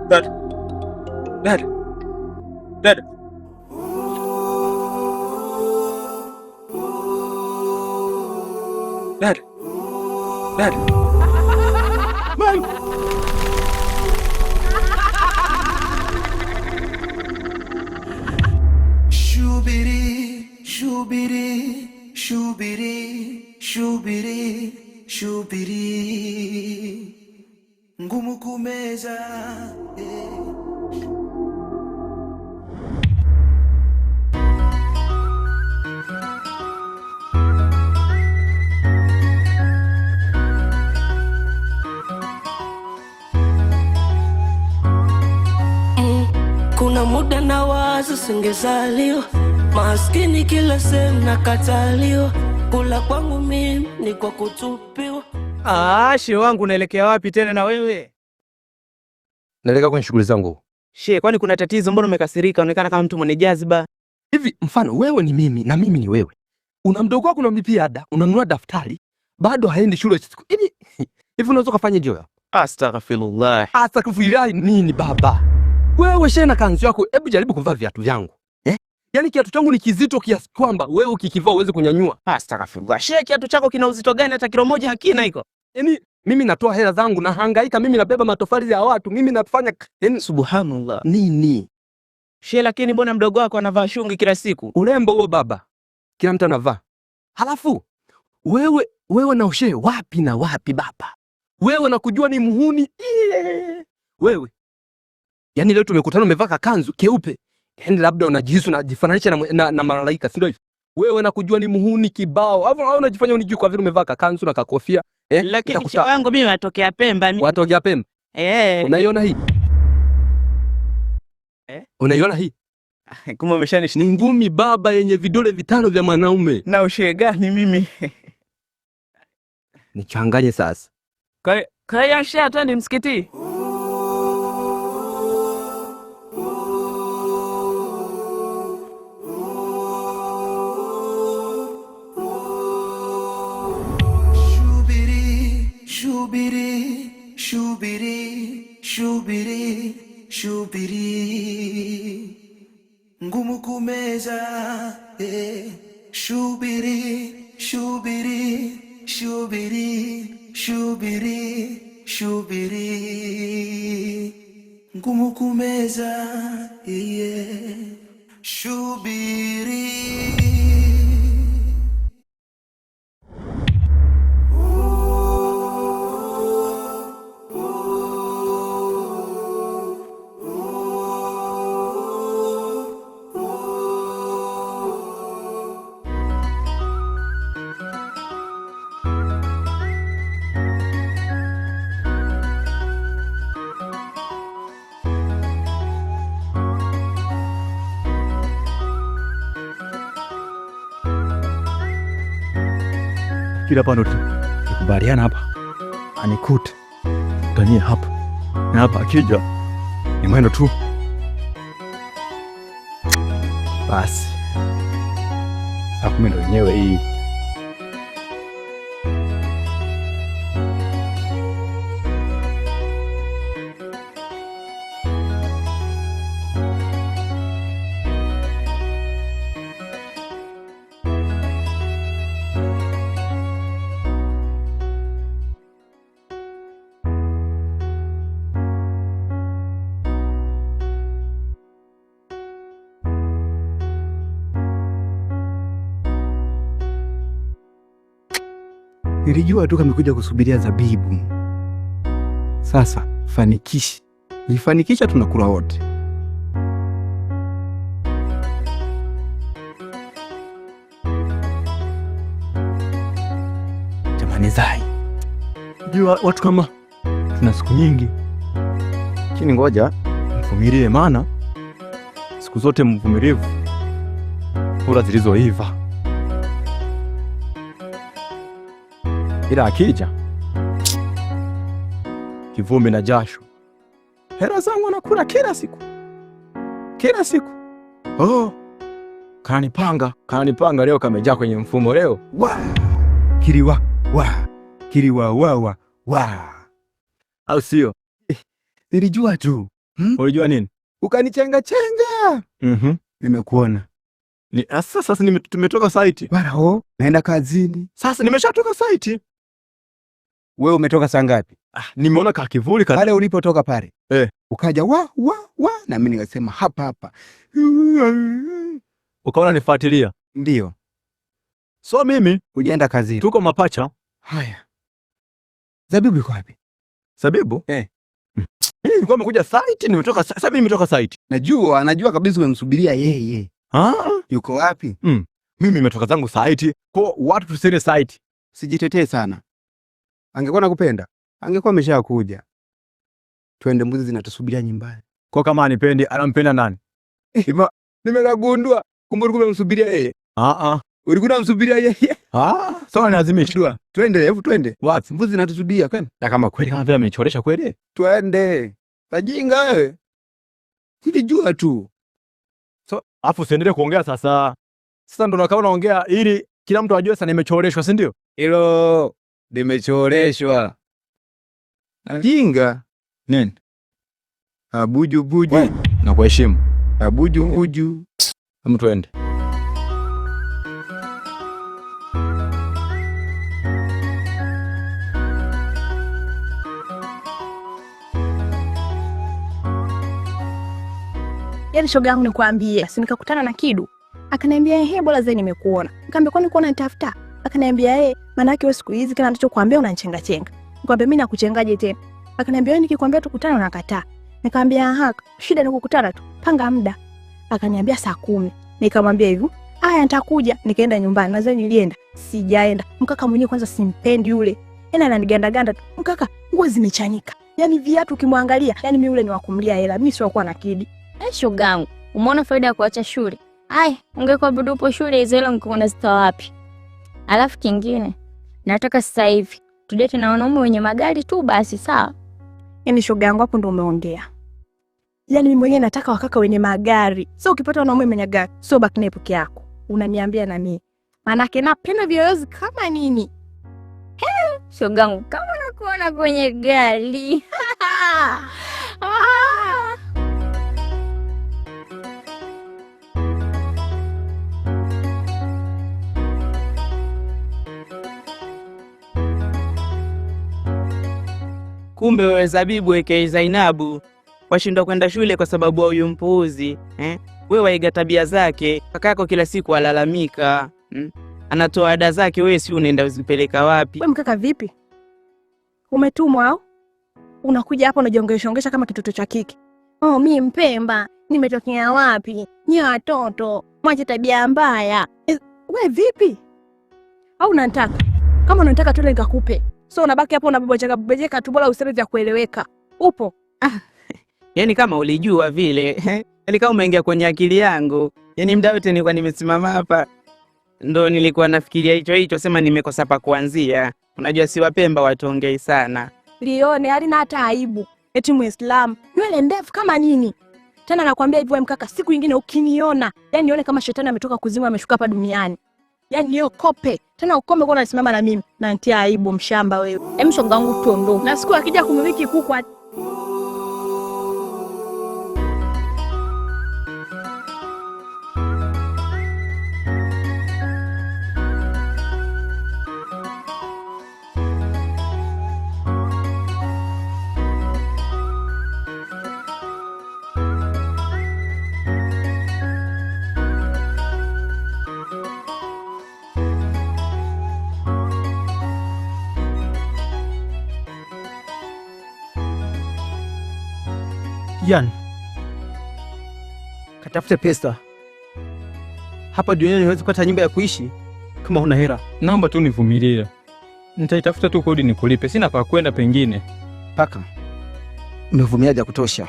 Dad. Dad. Dad. Dad. Dad. Man. Shubiri, shubiri, shubiri, shubiri, shubiri. Ngumu kumeza. Kuna muda na wazo singezaliwa maskini kila sehemu na kataliwa, kula kwangu mimi ni kwa kutupiwa. She wangu unaelekea wapi tena na wewe? Naelekea kwenye shughuli zangu. She, kwani kuna tatizo? Mbona umekasirika? Unaonekana kama mtu mwenye jaziba. Hivi mfano wewe ni mimi na mimi ni wewe. Una mdogo wako unamlipia ada, unanunua daftari, bado haendi shule. Hivi unaweza kufanya je wewe? Astaghfirullah. Astaghfirullah nini baba? Wewe shena kanzu yako, hebu jaribu kuvaa viatu vyangu. Yaani kiatu changu ni kizito kiasi kwamba wewe ukikivaa uweze kunyanyua. Astaghfirullah. She, kiatu chako kina uzito gani? Hata kilo moja hakina hiko. Yaani mimi natoa hela zangu na hangaika, mimi nabeba matofali ya watu, mimi nafanya subhanallah. Nini? She, lakini mbona mdogo wako anavaa shungi kila siku? Urembo huo baba. Kila mtu anavaa. Halafu wewe na ushe wapi na wapi baba? Wewe nakujua ni muhuni. Wewe. Yaani leo tumekutana umevaa kanzu keupe. Yaani labda unajihisi unajifananisha na malaika, si ndio hivyo? Wewe nakujua ni muhuni kibao. Hapo unajifanya unijui kwa vile umevaa kanzu na kakofia. Lakini kichwa wangu mimi natokea Pemba. Watokea Pemba? Unaiona hii? Unaiona hii? Kumbe umeshanishi. Ni ngumi baba yenye vidole vitano vya mwanaume. Na ushe gani mimi? Nichanganye sasa. Kaya shia twende msikiti. Shubiri, shubiri, shubiri, shubiri. Ngumu kumeza. Shubiri, shubiri, shubiri, shubiri, shubiri. Ngumu kumeza. Shubiri. Kila pano tukubaliana hapa anikute tanie hapa na hapa, akija ni mwendo tu basi. Saa 10 ndo yenyewe hii. Nilijua tu kamekuja kusubiria zabibu. Sasa fanikishi. Nifanikisha tunakula wote. Jamani Zai. Jua watu kama tuna siku nyingi. Lakini ngoja mvumilie, maana siku zote mvumilivu hula zilizoiva. Ila akija kivumbi na jasho, hela zangu anakula kila siku. Kanipanga leo, kamejaa kwenye mfumo leo. Kiliwa. Au sio? Nilijua tu Ulijua nini? Ukanichenga chenga. Nimekuona. Sasa tumetoka site. Bwana naenda kazini. Sasa nimeshatoka site. Wewe umetoka saa ngapi? Nimeona kakivuli pale ulipotoka pale. Ukaja wa na mimi nikasema hapa. Ukaona nifuatilia. Ndio. So mimi ujaenda kazini. Tuko mapacha. Haya. Zabibu yuko wapi? Zabibu? Nilikuwa nimekuja site, sasa mimi nimetoka site. Najua kabisa umemsubiria yeye. Yuko wapi? Mimi nimetoka zangu site. Kwa watu tuseme site. Sijitetee sana. Angekuwa nakupenda, angekuwa ameshakuja. Twende, mbuzi zinatusubiria nyumbani. Kwa kama anipendi, anampenda nani? Nimekagundua kumbe ulikuwa unamsubiria yeye. Ulikuwa unamsubiria yeye. Sawa, lazima twende. Wapi? Mbuzi zinatusubiria kwani? Na kama kweli kama vile amechoresha kweli? Twende. Tajinga wewe. Nilijua tu. So, afu usiendelee kuongea sasa. Sasa ndo nakao naongea ili kila mtu ajue sasa nimechoreshwa, si ndio? Hilo nimechoreshwa. Tajinga. Nini? Buju. Na kuheshimu. Buju. Mtu twende. Yaani shoga yangu nikwambie, si nikakutana na Kidu. Akaniambia bora zaidi nimekuona. Nikamwambia kwani uko unanitafuta? Akaniambia maana yake wewe siku hizi kila ninachokuambia unanichenga chenga. Nikamwambia mimi nakuchengaje tena? Akaniambia wewe nikikwambia tukutane unakataa. Nikamwambia shida ni kukutana tu. Panga muda. Akaniambia saa 10. Nikamwambia hivyo, nitakuja. Nikaenda nyumbani, na nilienda. Sijaenda. Mkaka mwenyewe kwanza simpendi yule. Yaani ananiganda tu. Mkaka nguo zimechanika. Yaani viatu ukimwangalia, yaani mimi yule ni wa kumlia hela. Mimi sio kwa na Kidi. Shogangu, umeona faida ya kuacha shule? Ungekuwa bado upo shule hizo hela ungekuwa zitoa wapi? Alafu kingine, nataka sasa hivi tudete na wanaume wenye magari tu basi, sawa? Yaani shogangu hapo ndo umeongea. Yaani mimi mwenyewe nataka wakaka wenye magari. Sio ukipata wanaume wenye magari, sio baki naye peke yako. Unaniambia na mimi. Maana yake napenda vyoyozi kama nini? Shogangu, kama nakuona kwenye gari. Kumbe wewe Zabibu aka Zainabu washindwa kwenda shule kwa sababu huyu mpuuzi. Wewe waiga tabia zake. Kakako kila siku alalamika. Anatoa ada zake, wewe si unaenda uzipeleka wapi? Wewe mkaka vipi? Umetumwa au? Unakuja hapa unajongesha kama kitoto cha kike. Mimi Mpemba, nimetokea wapi? Ni watoto, mwache tabia mbaya. Wewe vipi? Au unanitaka? Kama unanitaka tu nikakupe. So unabaki hapo unabebeka tu, bora useme vya kueleweka. Upo? Yaani kama ulijua vile, yaani kama umeingia kwenye akili yangu. Yaani muda wote nilikuwa nimesimama hapa. Ndo nilikuwa nafikiria hicho sema nimekosa pa kuanzia. Unajua si Wapemba watuongei sana. Lione hali na hata aibu. Eti Muislamu, nywele ndefu kama nini? Tena nakwambia hivyo mkaka, siku nyingine ukiniona, yaani nione kama shetani ametoka kuzimu ameshuka hapa duniani. Yaani niyo kope. Tena ukome kwa unasimama na mimi. Na nitia aibu mshamba wewe. Shogangu tuondoke. Na siku akija kumiliki kuku Yan, katafute pesa. Hapa duniani huwezi kupata nyumba ya kuishi kama una hela. Naomba tu nivumilie. Nitaitafuta tu kodi nikulipe. Sina pa kwenda pengine. Paka. Umevumiliaje kutosha.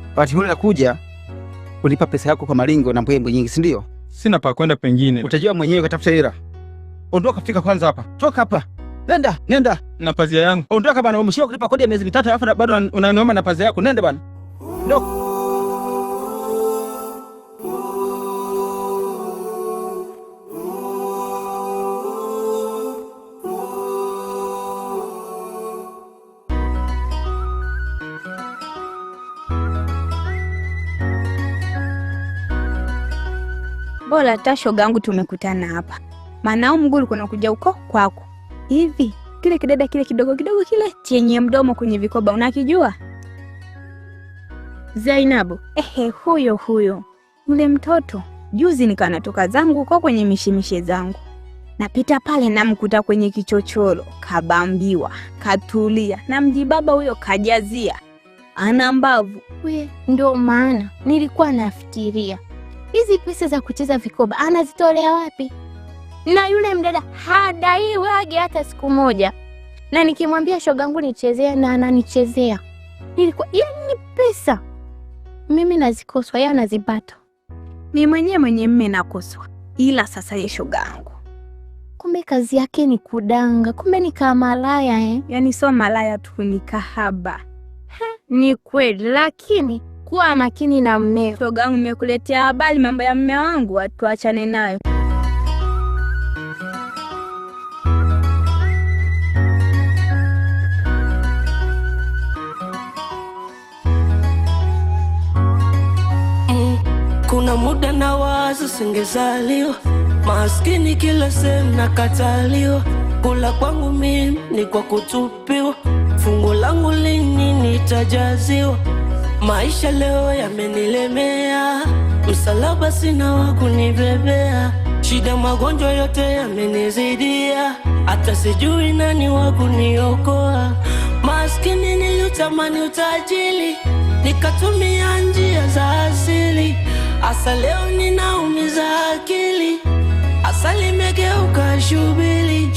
Wakati hule nakuja ulipa pesa yako kwa malingo na mbwembwe nyingi, si ndio? Sina pa kwenda pengine. Utajua mwenyewe, katafuta hela. Ondoka, fika kwanza hapa. Toka hapa. Nenda. Na pazia yangu. Ondoka bana, umeshia kulipa kodi ya miezi 3 alafu bado unaniomba na pazia yako. Nenda bana. Ndio. Bora hata shoga yangu tumekutana hapa. Maana au mguu ulikuwa unakuja huko kwako. Hivi, kile kidada kile kidogo kidogo kile chenye mdomo kwenye vikoba unakijua? Zainabu. Huyo. Yule mtoto. Juzi nikanatoka zangu huko kwenye mishimishe zangu. Napita pale namkuta kwenye kichochoro, kabambiwa, katulia, na mjibaba huyo kajazia. Ana mbavu. Ndio maana nilikuwa nafikiria hizi pesa za kucheza vikoba anazitolea wapi? Na yule mdada hadaiwi aje hata siku moja. Na nikimwambia shogangu nichezea na ananichezea. Nilikuwa yani pesa mimi nazikoswa, yeye anazipata. Mimi mwenye mme nakoswa. Ila sasa ye shogangu, kumbe kazi yake ni kudanga, kumbe ni kama malaya Yani sio malaya tu, ni kahaba. Ni kweli, lakini kuwa makini na mmeo. Shogangu, nimekuletea habari mambo ya mme wangu, tuachane nayo. Kuna muda na wazo singezaliwa maskini kila sehemu na katalio. Kula kwangu mimi ni kwa kutupiwa, fungu langu lini nitajaziwa? Maisha leo yamenilemea, msalaba sina wa kunibebea. Shida magonjwa yote yamenizidia, hata sijui nani wa kuniokoa. Maskini nilitamani utajiri, nikatumia njia za asili. Asa leo ninaumiza akili, asa limegeuka shubili.